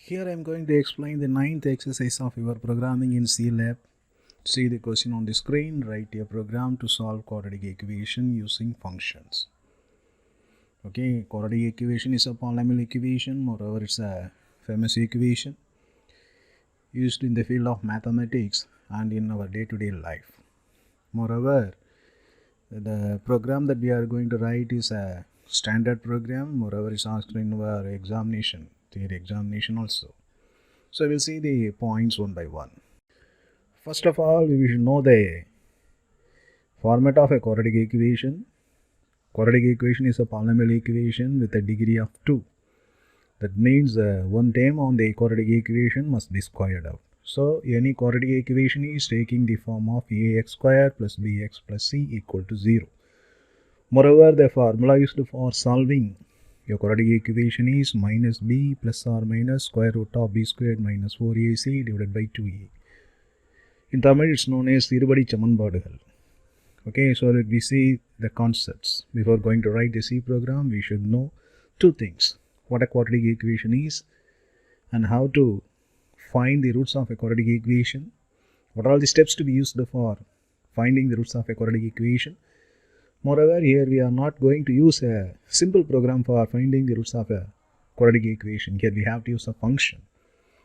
Here I am going to explain the ninth exercise of your programming in C Lab. See the question on the screen. Write a program to solve quadratic equation using functions. Okay, quadratic equation is a polynomial equation. Moreover, it's a famous equation used in the field of mathematics and in our day-to-day life. Moreover, the program that we are going to write is a standard program. Moreover, it's asked in our examination, theory examination also. So we'll see the points one by one. First of all, we should know the format of a quadratic equation. Quadratic equation is a polynomial equation with a degree of 2. That means one term on the quadratic equation must be squared out. So any quadratic equation is taking the form of ax square plus bx plus c equal to 0. Moreover, the formula used for solving your quadratic equation is minus b plus or minus square root of b squared minus 4ac divided by 2a. In Tamil, it's known as Irubadi Chamanbadugal. Okay, so that we see the concepts. Before going to write the C program, we should know two things. What a quadratic equation is and how to find the roots of a quadratic equation. What are the steps to be used for finding the roots of a quadratic equation. Moreover, here we are not going to use a simple program for finding the roots of a quadratic equation. Here we have to use a function.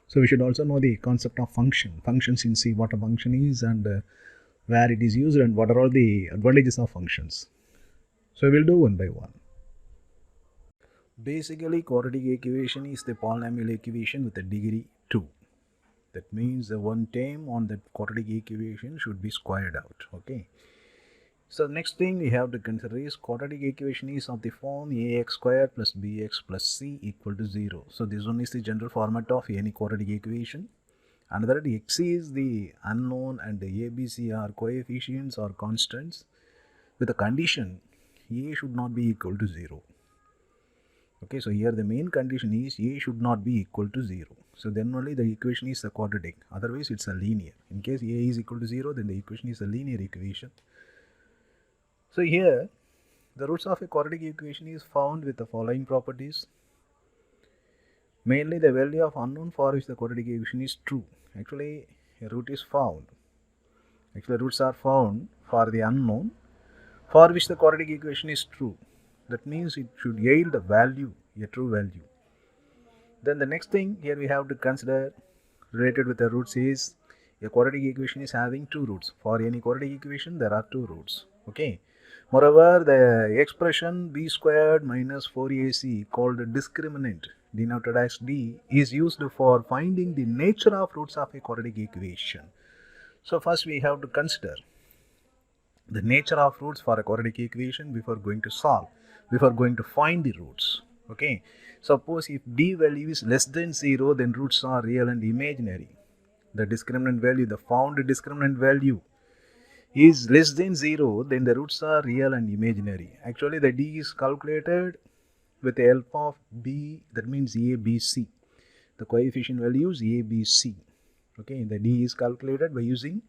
So we should also know the concept of function. Functions in C, what a function is and where it is used and what are all the advantages of functions. So we'll do one by one. Basically, quadratic equation is the polynomial equation with a degree 2. That means the one term on that quadratic equation should be squared out. Okay. So next thing we have to consider is quadratic equation is of the form ax square plus bx plus c equal to 0. So this one is the general format of any quadratic equation. Another x is the unknown and the a, b, c are coefficients or constants with a condition a should not be equal to 0. Okay, so here the main condition is a should not be equal to 0. So then only the equation is a quadratic. Otherwise it's a linear. In case a is equal to 0, then the equation is a linear equation. So here the roots of a quadratic equation is found with the following properties. Mainly the value of unknown for which the quadratic equation is true. Actually a root is found. Actually roots are found for the unknown for which the quadratic equation is true. That means it should yield a value, a true value. Then the next thing here we have to consider related with the roots is a quadratic equation is having two roots. For any quadratic equation there are two roots. Okay. Moreover, the expression b squared minus 4ac called discriminant denoted as d is used for finding the nature of roots of a quadratic equation. So first we have to consider the nature of roots for a quadratic equation before going to solve, before going to find the roots. Okay. Suppose if d value is less than 0, then roots are real and imaginary. The discriminant value, the found discriminant value is less than 0, then the roots are real and imaginary. Actually the d is calculated with the help of b, that means a, b, c. The coefficient values a, b, c. Okay, the d is calculated by using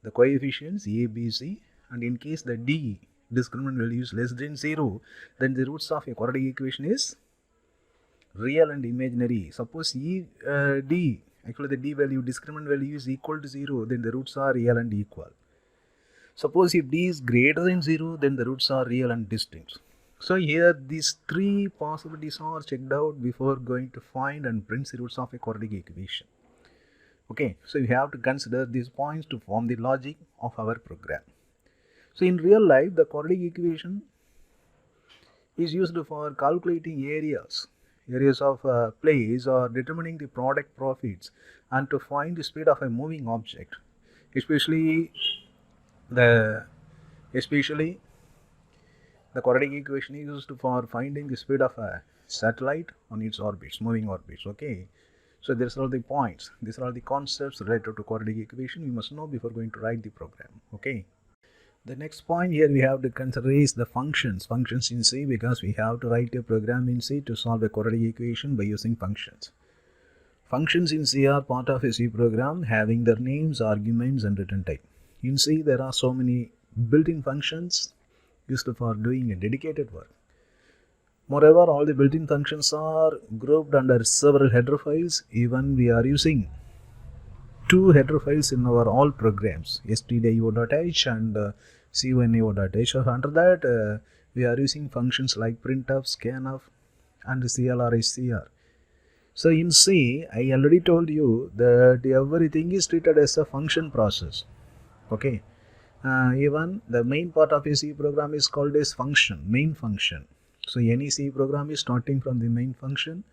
the coefficients a, b, c, and in case the d discriminant value is less than 0, then the roots of a quadratic equation is real and imaginary. Suppose d, actually the d value, discriminant value is equal to 0, then the roots are real and equal. Suppose if d is greater than 0, then the roots are real and distinct. So here these three possibilities are checked out before going to find and print the roots of a quadratic equation. Okay, so you have to consider these points to form the logic of our program. So in real life, the quadratic equation is used for calculating areas of place or determining the product profits and to find the speed of a moving object, especially the quadratic equation is used for finding the speed of a satellite on its orbits, moving orbits. Okay, so these are the points, these are the concepts related to quadratic equation we must know before going to write the program. Okay, the next point here we have to consider is the functions in C, because we have to write a program in C to solve a quadratic equation by using functions. Functions in C are part of a C program having their names, arguments and return type. In C there are so many built-in functions used for doing a dedicated work. Moreover, all the built-in functions are grouped under several header files. Even we are using two header files in our all programs, stdio.h and conio.h. So under that, we are using functions like printf, scanf, and clr. So in C, I already told you that everything is treated as a function process. Okay. Even the main part of a C program is called as function, main function. So any C program is starting from the main function.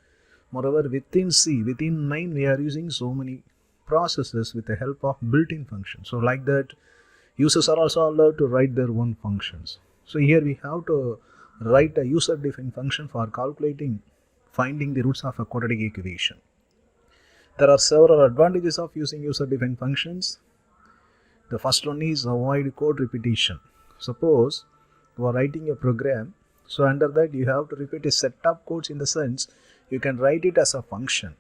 Moreover, within C, within main, we are using so many processes with the help of built-in functions. So like that, users are also allowed to write their own functions. So here we have to write a user-defined function for calculating, finding the roots of a quadratic equation. There are several advantages of using user-defined functions. The first one is avoid code repetition. Suppose you are writing a program, so under that you have to repeat a set of codes, in the sense you can write it as a function,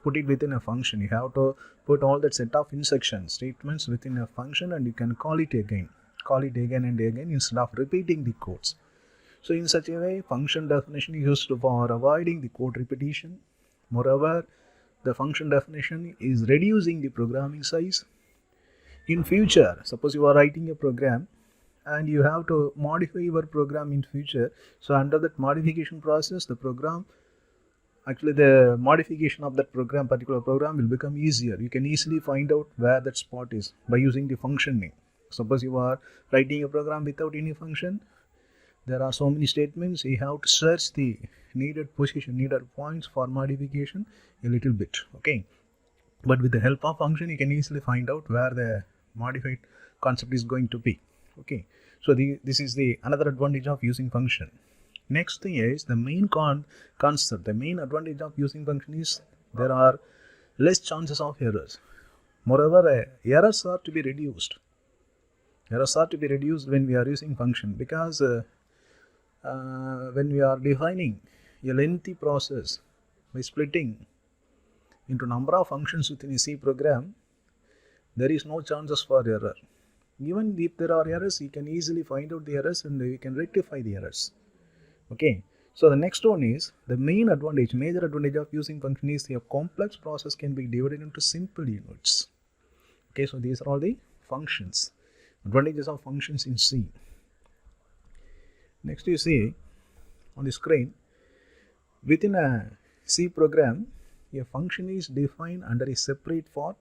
put it within a function. You have to put all that set of instruction statements within a function, and you can call it again and again instead of repeating the codes. So in such a way, function definition is used for avoiding the code repetition. Moreover, the function definition is reducing the programming size. In future, suppose you are writing a program and you have to modify your program in future. So under that modification process, the modification of that particular program will become easier. You can easily find out where that spot is by using the function name. Suppose you are writing a program without any function, there are so many statements, you have to search the needed position, needed points for modification a little bit. Okay, but with the help of function, you can easily find out where the modified concept is going to be. Okay, so this is the another advantage of using function. Next thing is the main concept. The main advantage of using function is there are less chances of errors. Moreover, errors are to be reduced. Errors are to be reduced when we are using function, because when we are defining a lengthy process by splitting into number of functions within a C program, there is no chances for error. Even if there are errors, you can easily find out the errors and we can rectify the errors. Okay, so the next one is the major advantage of using function is a complex process can be divided into simple units. Okay, so these are all the functions, advantages of functions in C. Next you see on the screen, within a C program, a function is defined under a separate part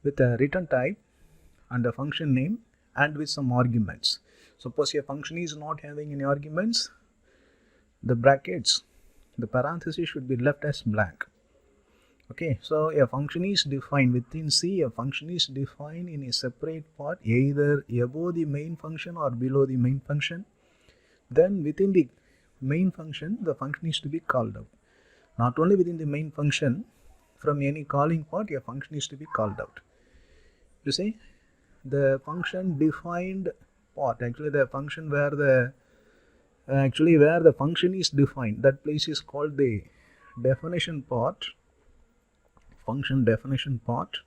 with a return type and a function name and with some arguments. Suppose a function is not having any arguments, the brackets, the parentheses should be left as blank. Okay, so a function is defined within C, a function is defined in a separate part, either above the main function or below the main function. Then within the main function, the function is to be called out. Not only within the main function, from any calling part, a function is to be called out. You see, the function defined part, actually the function where the function is defined, that place is called the definition part, function definition part,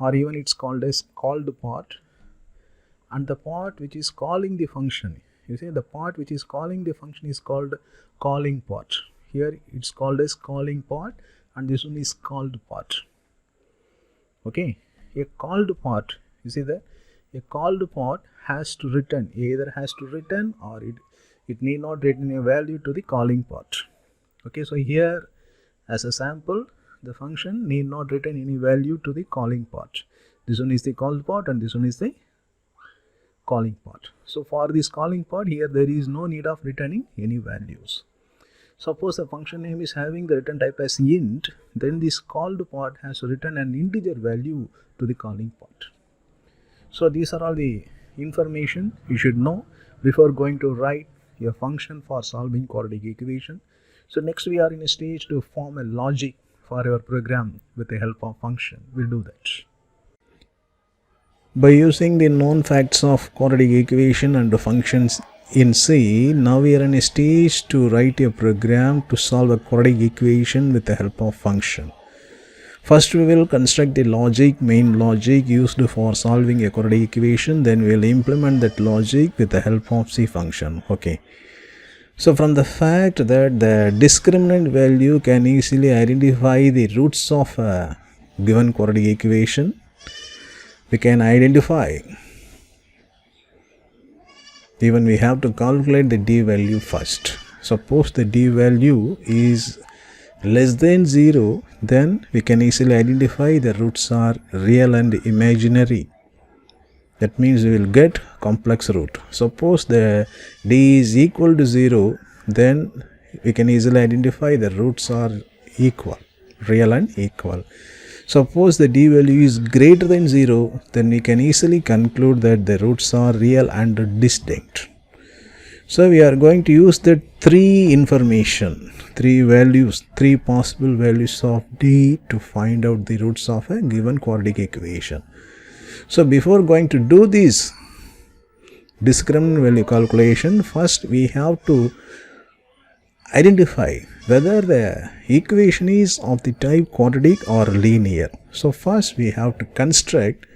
or even it's called as called part. And the part which is calling the function, you see, the part which is calling the function is called calling part. Here it's called as calling part, and this one is called part. Okay, a called part, you see that a called part has to return, either has to return or it need not return a value to the calling part. Okay, so here as a sample, the function need not return any value to the calling part. This one is the called part and this one is the calling part. So for this calling part, here there is no need of returning any values. Suppose the function name is having the return type as int, then this called part has to return an integer value to the calling part. So these are all the information you should know before going to write a function for solving quadratic equation. So next we are in a stage to form a logic for our program with the help of function. We'll do that. By using the known facts of quadratic equation and the functions in C, now we are in a stage to write a program to solve a quadratic equation with the help of function. First we will construct the logic, main logic used for solving a quadratic equation, then we will implement that logic with the help of C function. Okay. So from the fact that the discriminant value can easily identify the roots of a given quadratic equation, we can identify, even we have to calculate the d value first. Suppose the d value is less than 0, then we can easily identify the roots are real and imaginary. That means we will get complex root. Suppose the d is equal to 0, then we can easily identify the roots are equal, real and equal. Suppose the d value is greater than 0, then we can easily conclude that the roots are real and distinct. So we are going to use the three possible values of d to find out the roots of a given quadratic equation. So before going to do this discriminant value calculation, first we have to identify whether the equation is of the type quadratic or linear. So first we have to construct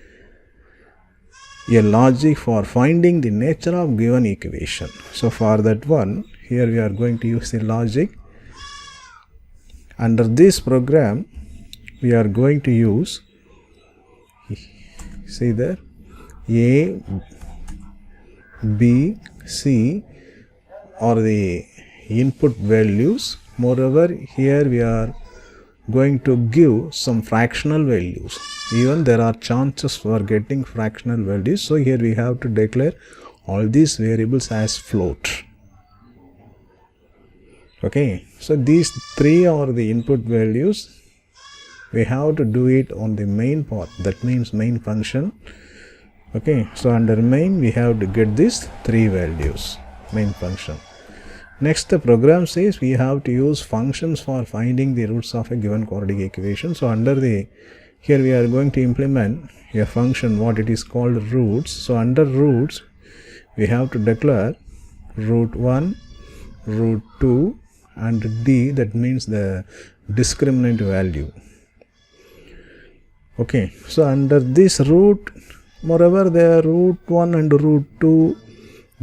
a logic for finding the nature of given equation. So for that one, here we are going to use the logic. Under this program, we are going to use, see there, A, B, C are the input values. Moreover, here we are going to give some fractional values. Even there are chances for getting fractional values. So here we have to declare all these variables as float. Okay, so these three are the input values. We have to do it on the main part, that means main function. Okay, so under main we have to get these three values, main function. Next, the program says we have to use functions for finding the roots of a given quadratic equation. So under the, here we are going to implement a function, what it is called roots. So under roots we have to declare root 1, root 2 and d, that means the discriminant value. Okay, so under this root, moreover the root 1 and root 2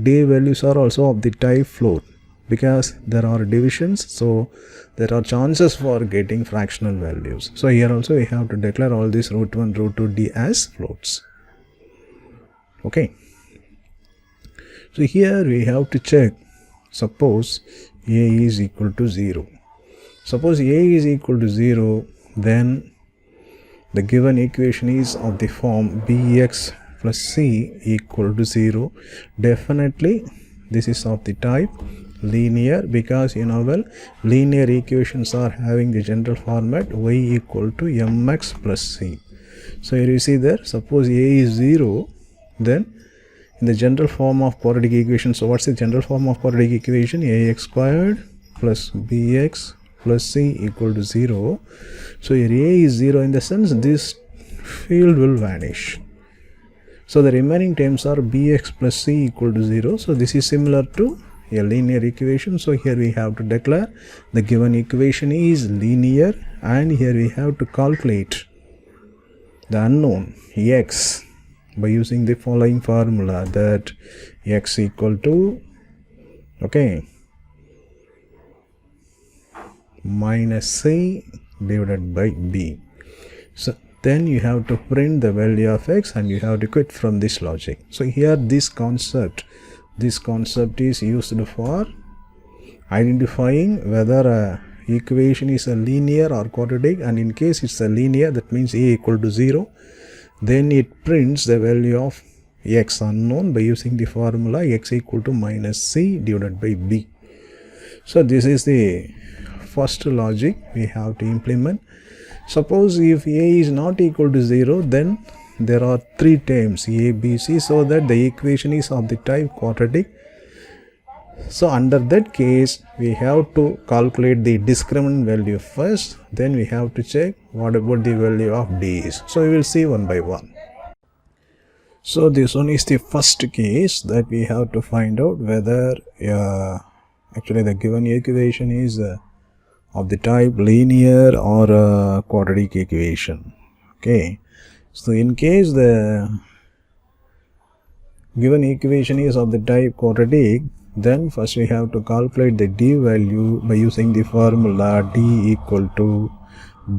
d values are also of the type float, because there are divisions, so there are chances for getting fractional values. So here also we have to declare all these root 1, root 2 d as floats. Okay, so here we have to check, suppose a is equal to 0. Suppose a is equal to 0, then the given equation is of the form bx plus c equal to 0. Definitely this is of the type linear, because you know well, linear equations are having the general format y equal to mx plus c. So here you see there, suppose a is 0, then in the general form of quadratic equation, so what's the general form of quadratic equation? Ax squared plus bx plus c equal to 0. So here a is 0, in the sense this field will vanish. So the remaining terms are bx plus c equal to 0. So this is similar to a linear equation. So here we have to declare the given equation is linear, and here we have to calculate the unknown x by using the following formula, that x equal to, okay, minus c divided by b. So then you have to print the value of x and you have to quit from this logic. So here this concept is used for identifying whether a equation is a linear or quadratic, and in case it's a linear, that means a equal to 0, then it prints the value of x unknown by using the formula x equal to minus c divided by b. So this is the first logic we have to implement. Suppose if a is not equal to 0, then there are three terms a, b, c, so that the equation is of the type quadratic. So under that case we have to calculate the discriminant value first, then we have to check what about the value of d is. So we will see one by one. So this one is the first case that we have to find out whether actually the given equation is of the type linear or a quadratic equation. Okay, so in case the given equation is of the type quadratic, Then first we have to calculate the d value by using the formula d equal to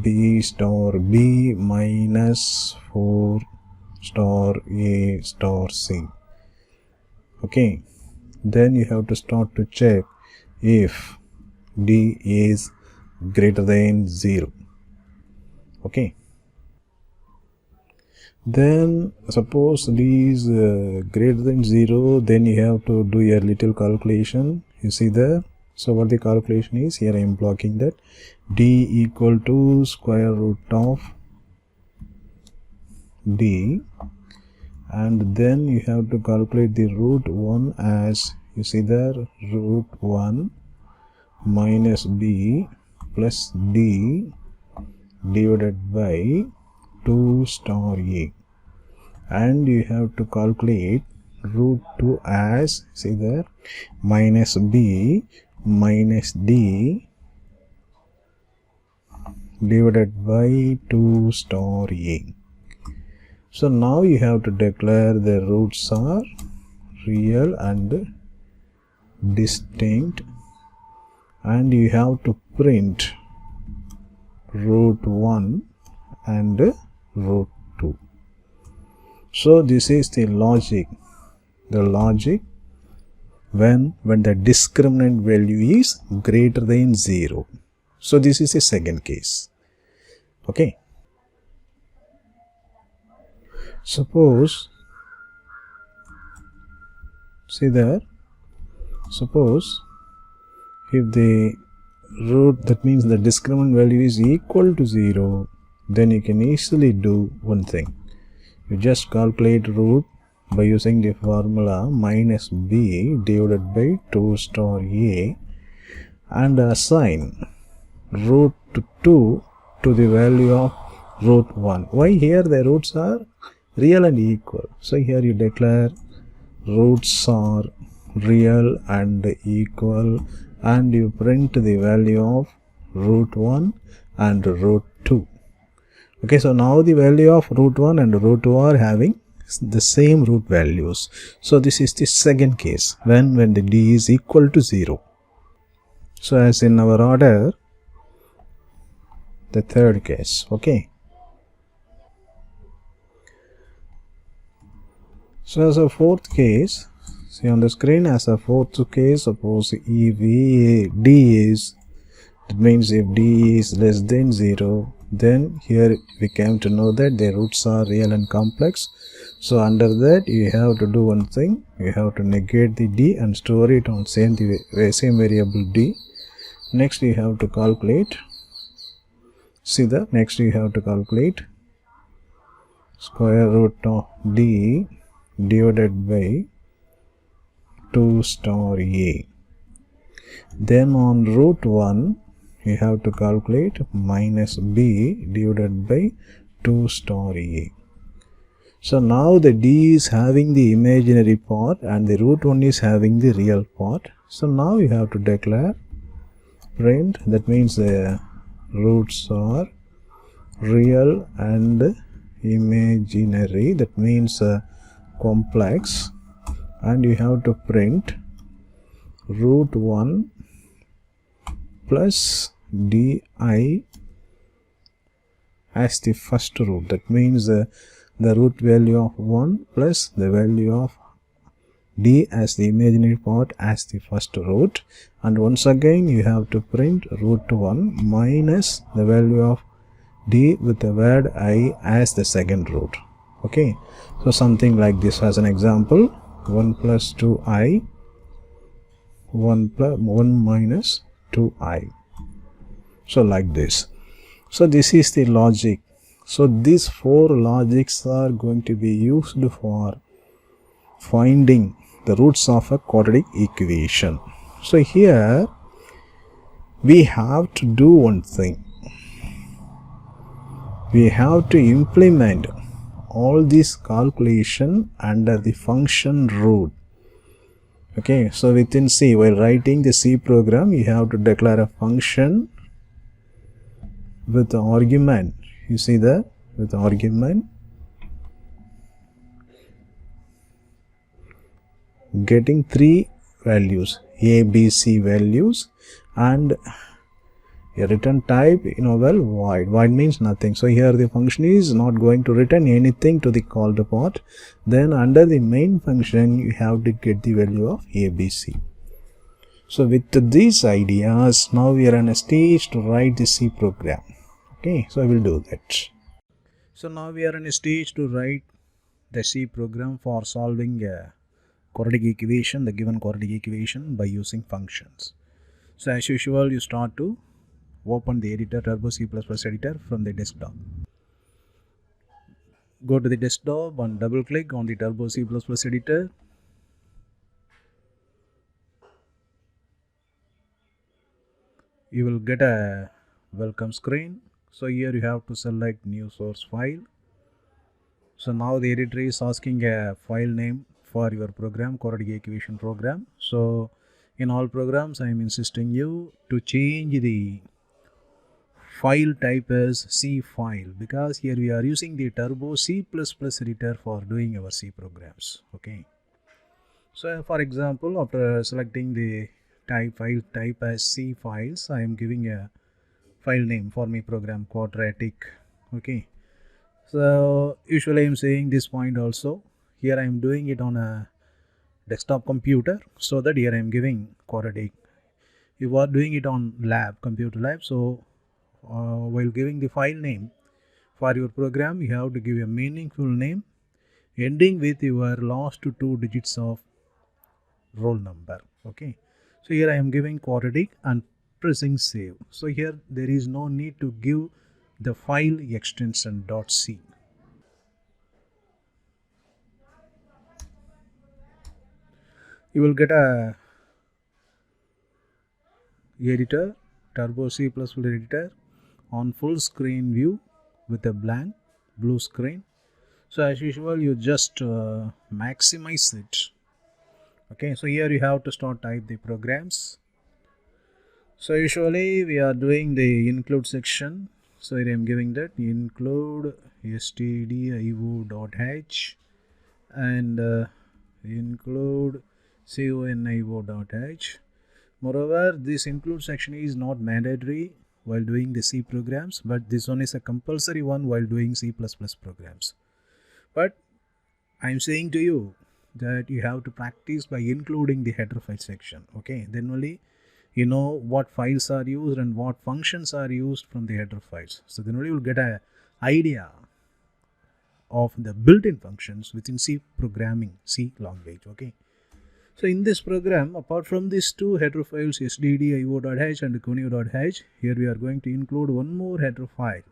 b star b minus 4 star a star c. Okay, then you have to start to check if d is greater than 0. Okay, then suppose d is greater than 0, then you have to do a little calculation. You see there. So what the calculation is, here I am blocking that, d equal to square root of d, and then you have to calculate the root 1 as, you see there, root 1 minus b plus d divided by 2 star a, and you have to calculate root 2 as, see there, minus b minus d divided by 2 star a. So now you have to declare the roots are real and distinct, and you have to print root 1 and root 2. So this is the logic when the discriminant value is greater than 0. So this is the second case. Okay, suppose, see there, suppose if the root, that means the discriminant value is equal to 0, then you can easily do one thing. You just calculate root by using the formula minus b divided by 2 star a, and assign root 2 to the value of root 1. Why? Here the roots are real and equal. So here you declare roots are real and equal, and you print the value of root 1 and root 2. Okay, so now the value of root 1 and root 2 are having the same root values. So this is the second case, when the d is equal to 0. So as in our order, the third case. Okay, so as a fourth case, see on the screen, as a fourth case, suppose if d is, that means if d is less than 0, then here we came to know that the roots are real and complex. So under that you have to do one thing, you have to negate the d and store it on same variable d. Next you have to calculate, see the next you have to calculate square root of d divided by 2 star a. Then on root 1 you have to calculate minus b divided by 2 star a. So now the d is having the imaginary part and the root 1 is having the real part. So now you have to declare print, that means the roots are real and imaginary, that means complex, and you have to print root 1 plus di as the first root, that means the root value of 1 plus the value of d as the imaginary part as the first root, and once again you have to print root 1 minus the value of d with the word I as the second root. Okay, so something like this as an example, 1 plus 2i, 1 minus 2i. So like this. So this is the logic. So these four logics are going to be used for finding the roots of a quadratic equation. So here we have to do one thing. We have to implement all this calculation under the function root. Okay, so within C, while writing the C program, you have to declare a function with the argument. You see that? With the argument getting 3 values, a, b, c values, and a return type, void means nothing. So here the function is not going to return anything to the called part. Then under the main function you have to get the value of a, b, c. So with these ideas, now we are on a stage to write the C program. Okay, so I will do that. So now we are on a stage to write the C program for solving a quadratic equation, the given quadratic equation, by using functions. So as usual, you start to open the editor, Turbo C++ editor from the desktop. Go to the desktop and double click on the Turbo C++ editor. You will get a welcome screen. So here you have to select new source file. So now the editor is asking a file name for your program, quadratic equation program. So in all programs I am insisting you to change the file type as C file, because here we are using the Turbo C++ editor for doing our C programs. Okay. So for example, after selecting the file type as C files, I am giving a file name for my program, quadratic. Okay. So usually I am saying this point also. Here I am doing it on a desktop computer, so that here I am giving quadratic. You are doing it on computer lab, so while giving the file name for your program, you have to give a meaningful name ending with your last two digits of roll number. Okay. So here I am giving quadratic and pressing save. So here there is no need to give the file extension .c. You will get a editor, Turbo C++ editor on full screen view with a blank blue screen. So as usual, you just maximize it. Okay, so here you have to start type the programs. So usually we are doing the include section. So here I am giving that include stdio.h and include conio.h. Moreover, this include section is not mandatory while doing the C programs, but this one is a compulsory one while doing C++ programs. But I am saying to you that you have to practice by including the header file section. Okay, then only you know what files are used and what functions are used from the header files. So then only you will get an idea of the built-in functions within C programming, C language. Okay. So in this program, apart from these two header files, stdio.h and conio.h, here we are going to include one more header file.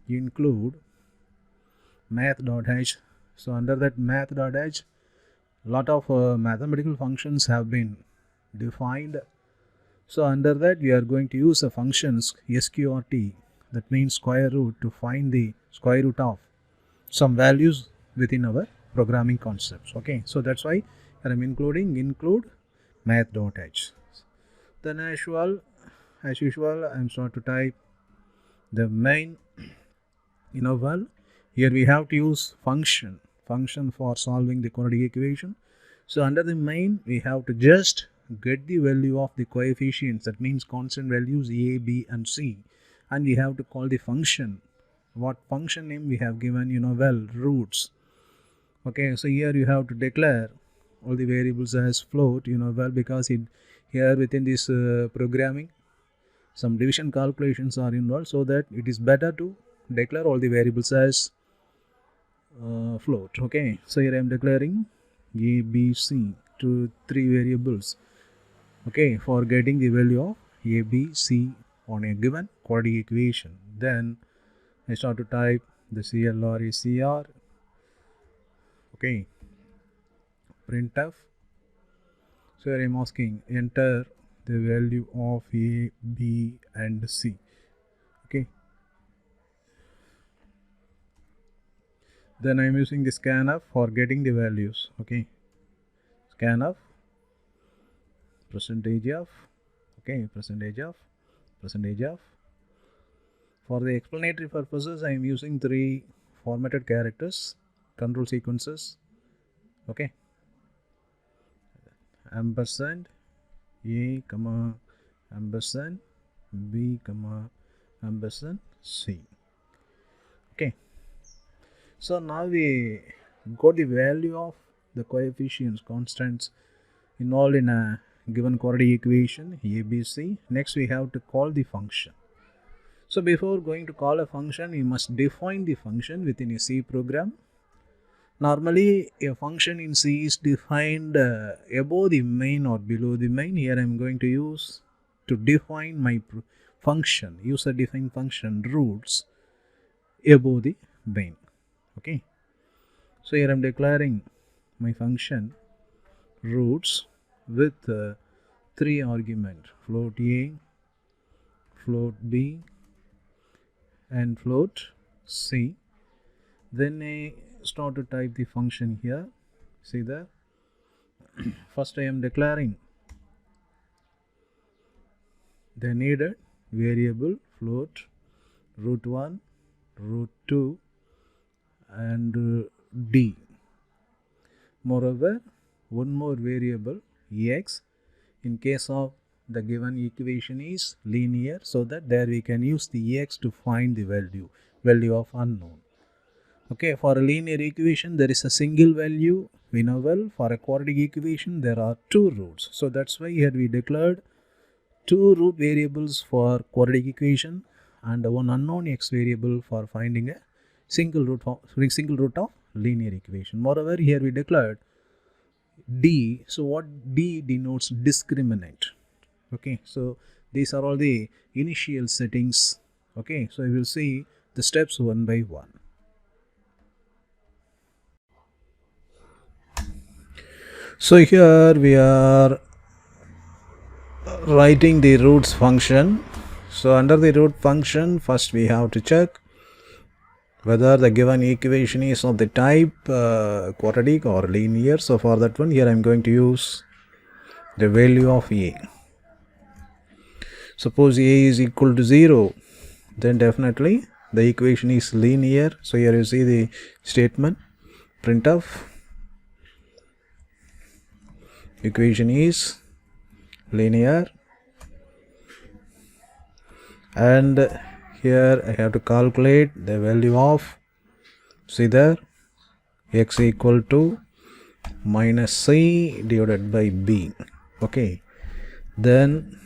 Include math.h. So under that math.h, lot of mathematical functions have been defined. So under that we are going to use a functions sqrt, that means square root, to find the square root of some values within our programming concepts. Okay, so that's why I am include math.h. Then as usual I am start to type the main. Here we have to use function for solving the quadratic equation. So under the main we have to just get the value of the coefficients, that means constant values a, b and c, and we have to call the function. What function name we have given? Roots. Okay, so here you have to declare all the variables as float, because here within this programming some division calculations are involved, so that it is better to declare all the variables as float. Okay, so here I am declaring a, b, c to 3 variables. Okay, for getting the value of a, b, c on a given quadratic equation. Then I start to type the CLR ACR. Okay, printf. So here I am asking enter the value of a, b and c. Okay, then I am using the scanf for getting the values. Okay, scanf percentage of. Okay, percentage of. For the explanatory purposes, I am using 3 formatted characters, control sequences. Okay, ampersand a comma ampersand b comma ampersand c. Okay, so now we got the value of the coefficients, constants involved in a given quadratic equation ABC. Next we have to call the function. So before going to call a function, we must define the function within a C program. Normally a function in C is defined above the main or below the main. Here I am going to use to define my function, user defined function roots above the main. Okay, so here I am declaring my function roots with 3 arguments, float a, float b and float c. Then I start to type the function here. See there, first I am declaring the needed variable float root 1, root 2 and d. Moreover, one more variable x in case of the given equation is linear, so that there we can use the x to find the value of unknown. Okay, for a linear equation there is a single value, we know well. For a quadratic equation there are 2 roots, so that's why here we declared 2 root variables for quadratic equation and one unknown x variable for finding a single root of linear equation. Moreover, here we declared d. So what d denotes? Discriminant. Okay, so these are all the initial settings. Okay, so we will see the steps one by one. So here we are writing the roots function. So under the root function, first we have to check whether the given equation is of the type quadratic or linear. So for that one, here I am going to use the value of a. Suppose a is equal to 0, then definitely the equation is linear. So here you see the statement printf equation is linear, and here I have to calculate the value of, see there, x equal to minus c divided by b. Okay, then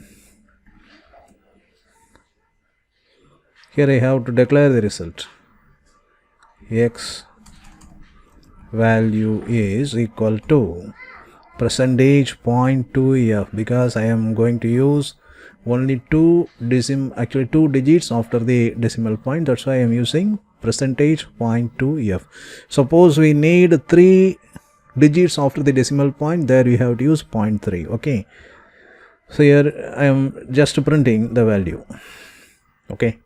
here I have to declare the result. X value is equal to percentage 0.2f, because I am going to use only 2 digits after the decimal point. That's why I am using percentage 0.2f. Suppose we need 3 digits after the decimal point, there we have to use 0.3. Okay, so here I am just printing the value. Okay,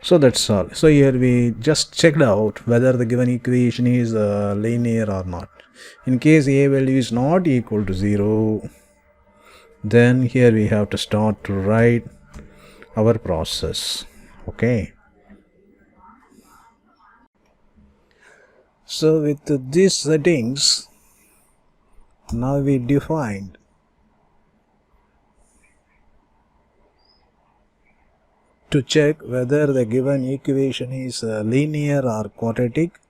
so that's all. So here we just checked out whether the given equation is linear or not. In case a value is not equal to 0, then here we have to start to write our process. Okay, so with these settings, now we defined to check whether the given equation is linear or quadratic.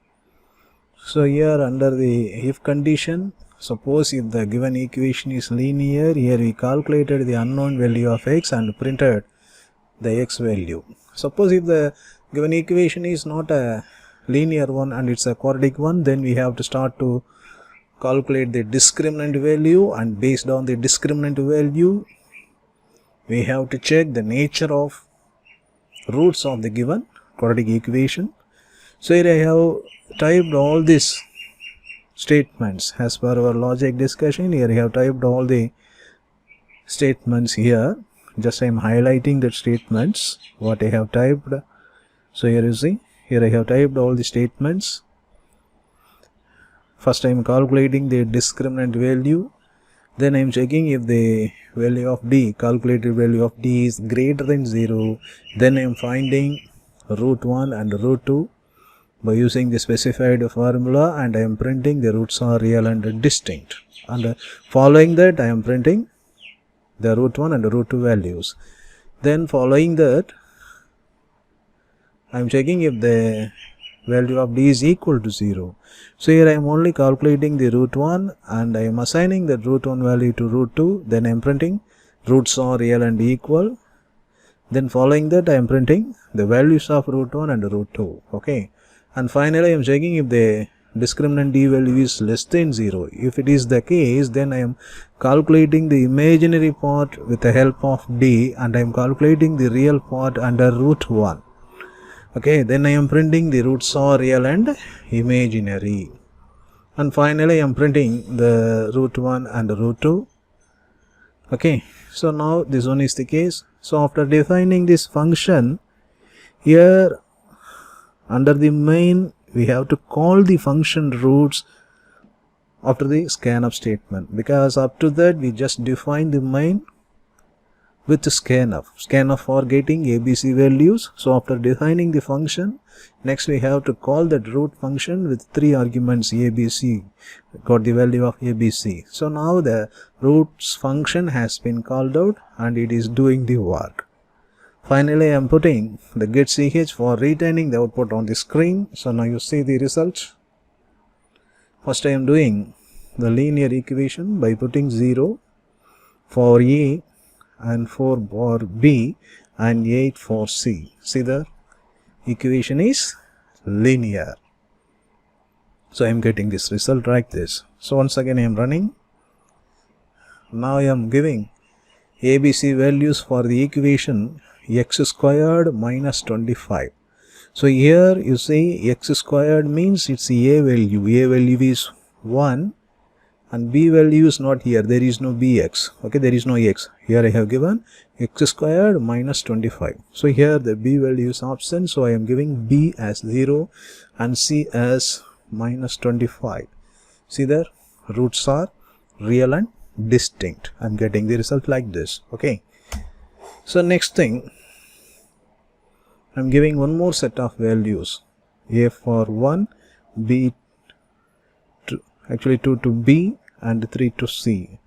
So here under the if condition, suppose if the given equation is linear, here we calculated the unknown value of x and printed the x value. Suppose if the given equation is not a linear one and it's a quadratic one, then we have to start to calculate the discriminant value, and based on the discriminant value we have to check the nature of roots of the given quadratic equation. So here I have typed all these statements as per our logic discussion. Here I have typed all the statements here. Just I am highlighting the statements what I have typed. So here you see, here I have typed all the statements. First I am calculating the discriminant value, then I am checking if the value of d, calculated value of d, is greater than 0, then I am finding root 1 and root 2. by using the specified formula, and I am printing the roots are real and distinct, and following that I am printing the root 1 and root 2 values. Then following that I am checking if the value of d is equal to 0. So here I am only calculating the root 1 and I am assigning the root 1 value to root 2. Then I am printing roots are real and equal. Then following that I am printing the values of root 1 and root 2. Okay. And finally I am checking if the discriminant d value is less than 0. If it is the case, then I am calculating the imaginary part with the help of d, and I am calculating the real part under root 1. Okay, then I am printing the roots are real and imaginary. And finally I am printing the root 1 and root 2. Okay, so now this one is the case. So after defining this function, here under the main we have to call the function roots after the scanf statement, because up to that we just defined the main with the scanf for getting ABC values. So after defining the function, next we have to call that root function with 3 arguments ABC, got the value of ABC. So now the roots function has been called out and it is doing the work. Finally I am putting the getch for retaining the output on the screen. So now you see the result. First I am doing the linear equation by putting 0 for A and 4 for B and 8 for C. See, the equation is linear. So I am getting this result like this. So once again I am running. Now I am giving ABC values for the equation x squared minus 25. So here you see x squared means it's a value. A value is 1 and b value is not here. There is no bx. Okay, there is no x. Here I have given x squared minus 25. So here the b value is absent. So I am giving b as 0 and c as minus 25. See there, roots are real and distinct. I am getting the result like this. Okay. So next thing, I am giving one more set of values. A for 1, B to, actually 2 to B and 3 to C.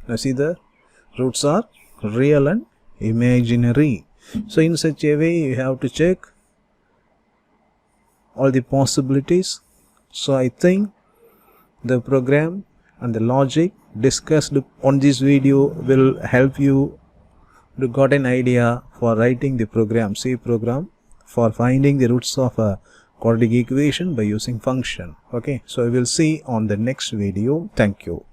Now see the roots are real and imaginary. So in such a way you have to check all the possibilities. So I think the program and the logic discussed on this video will help you to got an idea for writing the program, C program, for finding the roots of a quadratic equation by using function. Okay, so we will see on the next video. Thank you.